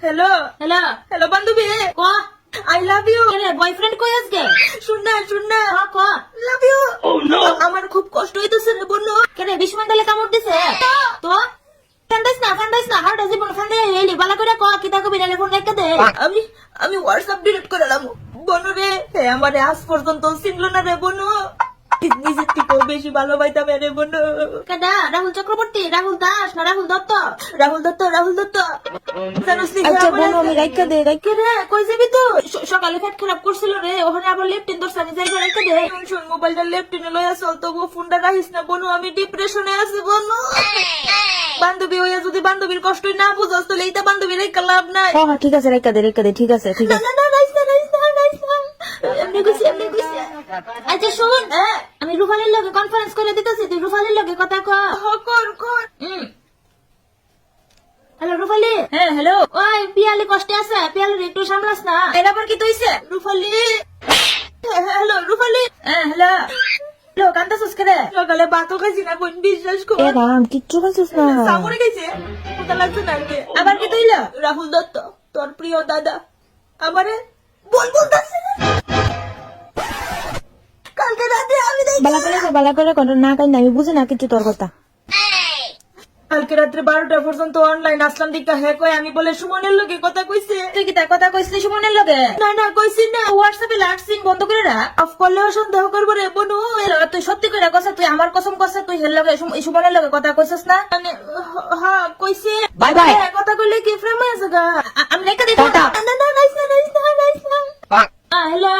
Hello hello hello বান্ধবী ক I love you কেরে বয়ফ্রেন্ড কই আজকে শুন না ক লাভ ইউ আমার খুব কষ্ট হইতেছে রে বন্ধু কেরে বিষ্ণুমন্ডলে কামড় দিছে তো ফান্দাইস না হার্ট জীবন ফান্দাই এলি বালা করে ক কিতা কবি নালে ফোন রেখে দে আমি আমি হোয়াটসঅ্যাপ ডিলিট করে দিলাম বনু রে আমার আজ পর্যন্ত চিনল না রে বনু নিজের থেকেও বেশি ভালোবাসতাম রে বনু কেডা রাহুল চক্রবর্তী রাহুল দাস না রাহুল দত্ত রাহুল দত্ত জানোস নি আচ্ছা আমার- বোন আমি রাইখা দে কে রে কই যাবি তুই সকালে পেট খারাপ করছিল রে ওখানে আবার লেফটিন দর্শন জায়গা রেখে দে শুন মোবাইলটা লেফটিনে লইয়া চল তবু ফোনটা রাখিস না বনু আমি ডিপ্রেশনে আছি বনু বান্ধবী হইয়া যদি বান্ধবীর কষ্টই না বুঝাস তাহলে এইটা বান্ধবীর একটা লাভ নাই হ্যাঁ ঠিক আছে রেখা দে ঠিক আছে না রাইস না এমনি কইছি আচ্ছা শুন আমি রুফালির লগে কনফারেন্স করে দিতেছি তুই রুফালির লগে কথা ক কর হ্যালো রুফালি হ্যাঁ হ্যালো ওই পিয়ালি কষ্টে আছে পিয়ালির একটু সামলাস না এর আবার কি তৈছে রুফালি হ্যালো রুফালি হ্যালো হ্যালো কান্তাছিস কে রে সকালে ভাতও খাইছি না বোন বিশ্বাস কর রাম কিচ্ছু খাইছিস না সামনে গেছে কোথা লাগছে না আজকে আবার কি তুইল রাহুল দত্ত তোর প্রিয় দাদা আমারে বলতাছে কালকে রাতে আমি দেখি বালা করে কর না কাই আমি বুঝি না কিছু তোর কথা কালকে রাত্রে 12টা পর্যন্ত অনলাইন আসলাম দিকা হ্যাঁ কই আমি বলে সুমনের লগে কথা কইছে তুই কি তার কথা কইছিস সুমনের লগে না কইছি না হোয়াটসঅ্যাপে লাস্ট সিন বন্ধ করে রাখ অফ করলেও সন্দেহ করবো রে বনু তুই সত্যি করে কথা তুই আমার কসম কসা তুই হের লগে সুমনের লগে কথা কইছিস না মানে হ্যাঁ কইছে Bye bye. হ্যাঁ, কথা কইলে কি ফ্রেম হয়ে আছে গা আমি রেখে দিই না রাইস না হ্যালো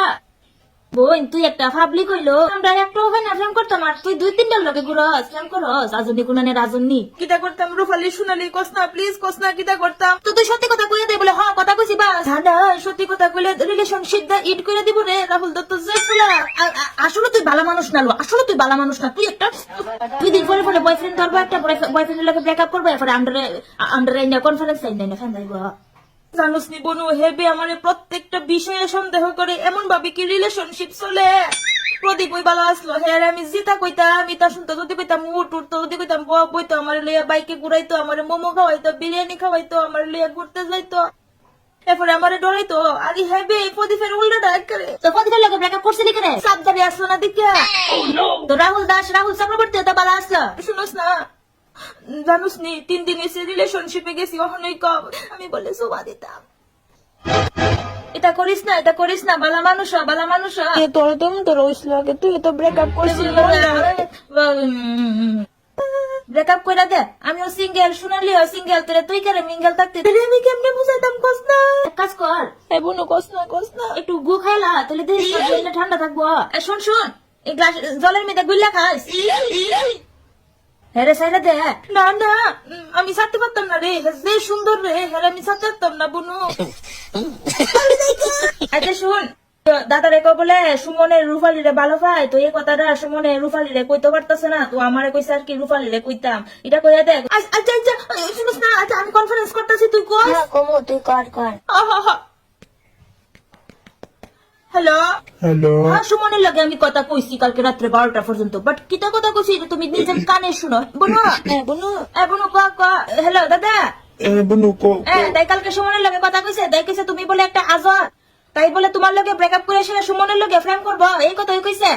বোন তুই একটা পাবলিক হইলো আমরা একটা ওখানে ফ্রেম করতাম আর তুই 2-3টার লগে ঘুরস ফ্রেম করস আজনি কোনানে রাজনী কিটা করতাম রুফালি সোনালি কসনা প্লিজ কসনা কিটা করতাম তো তুই সত্যি কথা কইয়া দে বলে হ্যাঁ কথা কইছি বাস না সত্যি কথা কইলে রিলেশনশিপ দা ইট করে দিব রে রাহুল দত্ত জেফুলা আসলে তুই ভালো মানুষ না লো আসলে তুই ভালো মানুষ না তুই একটা 2 দিন পরে বয়ফ্রেন্ড ধরবো একটা বয়ফ্রেন্ডের লগে ব্রেকআপ করবো এরপরে আন্ডারে কনফারেন্স চাই না ফ্যান যাইব জানোস নি বনু হেবে আমার প্রত্যেকটা বিষয়ে সন্দেহ করে এমন ভাবে কি রিলেশনশিপ চলে প্রদীপ ওই ভালো আসলো হ্যাঁ আমি জিতা কইতাম আমি তা শুনতো যদি কইতাম উঠ উঠতো যদি কইতাম বইতো আমার লইয়া বাইকে ঘুরাইতো আমার মোমো খাওয়াইতো বিরিয়ানি খাওয়াইতো আমার লইয়া ঘুরতে যাইতো এরপরে আমার ডরাইতো আরে হেবে প্রদীপের উল্টা ডাক করে তো প্রদীপের লগে ব্রেকআপ করছিলি কেন সাবধানে আসলো না দেখা তো রাহুল দাস রাহুল চক্রবর্তী তো ভালো আসলো শুনোস না জানোস নি 3 দিন এসে রিলেশনশিপে গেছি ওখানেই কম আমি বলে সোবা দিতাম এটা করিস না বালা মানুষ তোর হইছিল আগে তুই তো ব্রেকআপ করছিলি ব্রেকআপ কইরা দে আমিও সিঙ্গেল শুনালিও সিঙ্গেল তোরে তুই করে মিঙ্গেল থাকতে আমি কেমনে বুঝাইতাম কসনা এক কাজ কর এই বনু কসনা একটু গু খাইলা তাহলে দেখ শরীরটা ঠান্ডা থাকবো শুন এই গ্লাস জলের মধ্যে গুল্লা খাস হেরে সাইরা দে না আমি ছাড়তে পারতাম না রে যে সুন্দর রে হ্যাঁ আমি ছাড়তে পারতাম না বনু আচ্ছা শুন দাদারে কো বলে সুমনের রুফালি রে ভালো পায় তো এই কথাটা সুমনের রুফালি রে কইতে পারতাছে না তো আমারে কইছে আর কি রুফালি রে কইতাম এটা কইয়া দেখ আচ্ছা শুনোস না আচ্ছা আমি কনফারেন্স করতেছি তুই কর কমো তুই কর হ্যালো হ্যাঁ সুমনের লগে আমি কথা কইছি কালকে রাত্রে 12টা পর্যন্ত বাট কিটা কথা কইছি এটা তুমি নিজের কানে শুনো বনু বনু ক হ্যালো দাদা তাই কালকে সুমনের লগে কথা কইছে তাই কইছে তুমি বলে একটা আজর তাই বলে তোমার লগে ব্রেকআপ করে এসে সুমনের লগে ফ্রেম করবো এই কথাই কইছে